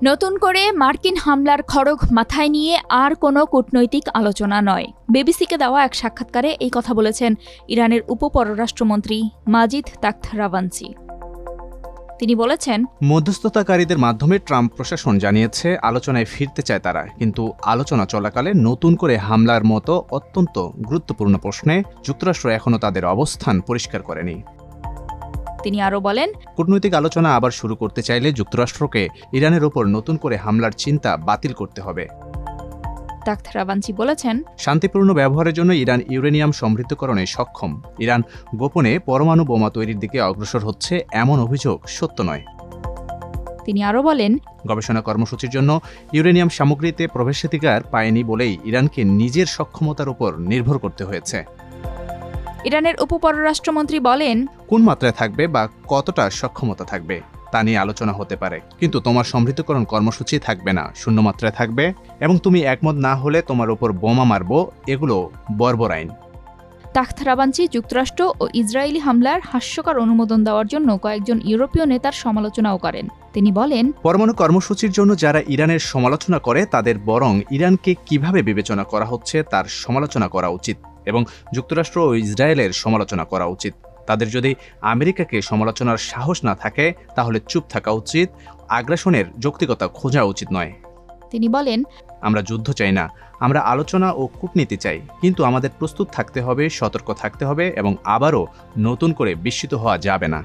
নতুন করে মার্কিন হামলার খড়গ মাথায় নিয়ে আর কোনো কূটনৈতিক আলোচনা নয়। বিবিসিকে দেওয়া এক সাক্ষাৎকারে এই কথা বলেছেন ইরানের উপপররাষ্ট্রমন্ত্রী মাজিদ তাখত রাভানচি। তিনি বলেছেন, মধ্যস্থতাকারীদের মাধ্যমে ট্রাম্প প্রশাসন জানিয়েছে আলোচনায় ফিরতে চায় তারা, কিন্তু আলোচনা চলাকালে নতুন করে হামলার মতো অত্যন্ত গুরুত্বপূর্ণ প্রশ্নে যুক্তরাষ্ট্র এখনও তাদের অবস্থান পরিষ্কার করেনি। তিনি আরও বলেন, কূটনৈতিক আলোচনা আবার শুরু করতে চাইলে যুক্তরাষ্ট্রকে ইরানের ওপর নতুন করে হামলার চিন্তা বাতিল করতে হবে। তাখত রাভানচি বলেছেন, শান্তিপূর্ণ ব্যবহারের জন্য ইরান ইউরেনিয়াম সমৃদ্ধকরণে সক্ষম। ইরান গোপনে পরমাণু বোমা তৈরির দিকে অগ্রসর হচ্ছে এমন অভিযোগ সত্য নয়। তিনি আরও বলেন, গবেষণা কর্মসূচির জন্য ইউরেনিয়াম সামগ্রীতে প্রবেশাধিকার পায়নি বলেই ইরানকে নিজের সক্ষমতার উপর নির্ভর করতে হয়েছে। ইরানের উপপররাষ্ট্রমন্ত্রী বলেন, কোন মাত্রায় থাকবে বা কতটা সক্ষমতা থাকবে তা নিয়ে আলোচনা হতে পারে, কিন্তু তোমার সমৃদ্ধকরণ কর্মসূচি থাকবে না, শূন্য মাত্রায় থাকবে, এবং তুমি একমত না হলে তোমার উপর বোমা মারব, এগুলো বর্বর আইন। তাখত রাভানচি যুক্তরাষ্ট্র ও ইসরায়েলি হামলার হাস্যকর অনুমোদন দেওয়ার জন্য কয়েকজন ইউরোপীয় নেতার সমালোচনাও করেন। তিনি বলেন, পরমাণু কর্মসূচির জন্য যারা ইরানের সমালোচনা করে তাদের বরং ইরানকে কিভাবে বিবেচনা করা হচ্ছে তার সমালোচনা করা উচিত, এবং যুক্তরাষ্ট্র ও ইসরায়েলের সমালোচনা করা উচিত। তাদের যদি আমেরিকাকে সমালোচনার সাহস না থাকে তাহলে চুপ থাকা উচিত, আগ্রাসনের যৌক্তিকতা খোঁজা উচিত নয়। তিনি বলেন, আমরা যুদ্ধ চাই না, আমরা আলোচনা ও কূটনীতি চাই, কিন্তু আমাদের প্রস্তুত থাকতে হবে, সতর্ক থাকতে হবে, এবং আবারও নতুন করে বিস্মিত হওয়া যাবে না।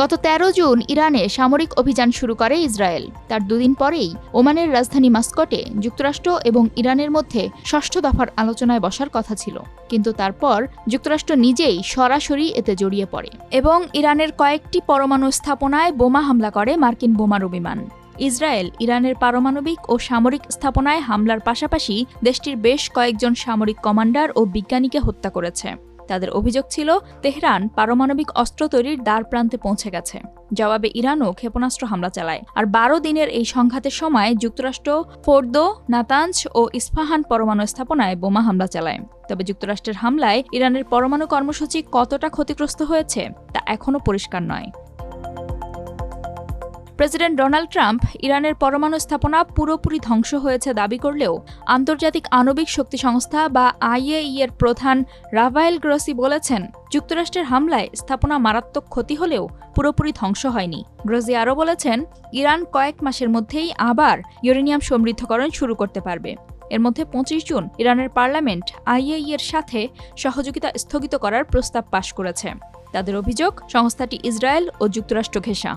গত 13 জুন ইরানে সামরিক অভিযান শুরু করে ইসরায়েল। তার দুদিন পরেই ওমানের রাজধানী মাস্কটে যুক্তরাষ্ট্র এবং ইরানের মধ্যে 6ষ্ঠ দফার আলোচনায় বসার কথা ছিল, কিন্তু তারপর যুক্তরাষ্ট্র নিজেই সরাসরি এতে জড়িয়ে পড়ে এবং ইরানের কয়েকটি পরমাণু স্থাপনায় বোমা হামলা করে মার্কিন বোমারু বিমান। ইসরায়েল ইরানের পারমাণবিক ও সামরিক স্থাপনায় হামলার পাশাপাশি দেশটির বেশ কয়েকজন সামরিক কমান্ডার ও বিজ্ঞানীকে হত্যা করেছে। তাদের অভিযোগ ছিল তেহরান পারমাণবিক অস্ত্র তৈরির দ্বার প্রান্তে পৌঁছে গেছে। জবাবে ইরানও ক্ষেপণাস্ত্র হামলা চালায়। আর 12 দিনের এই সংঘাতের সময় যুক্তরাষ্ট্র ফোর্দো, নাতাঞ্জ ও ইস্পাহান পরমাণু স্থাপনায় বোমা হামলা চালায়। তবে যুক্তরাষ্ট্রের হামলায় ইরানের পরমাণু কর্মসূচি কতটা ক্ষতিগ্রস্ত হয়েছে তা এখনও পরিষ্কার নয়। প্রেসিডেন্ট ডোনাল্ড ট্রাম্প ইরানের পরমাণু স্থাপনা পুরোপুরি ধ্বংস হয়েছে দাবি করলেও আন্তর্জাতিক আণবিক শক্তি সংস্থা বা IAEA এর প্রধান রাফায়েল গ্রোসি বলেছেন, যুক্তরাষ্ট্রের হামলায় স্থাপনা মারাত্মক ক্ষতি হলেও পুরোপুরি ধ্বংস হয়নি। গ্রোসি আরও বলেছেন, ইরান কয়েক মাসের মধ্যেই আবার ইউরেনিয়াম সমৃদ্ধকরণ শুরু করতে পারবে। এর মধ্যে 25 জুন ইরানের পার্লামেন্ট IAEA এর সাথে সহযোগিতা স্থগিত করার প্রস্তাব পাশ করেছে। তাদের অভিযোগ, সংস্থাটি ইসরায়েল ও যুক্তরাষ্ট্র ঘেঁষা।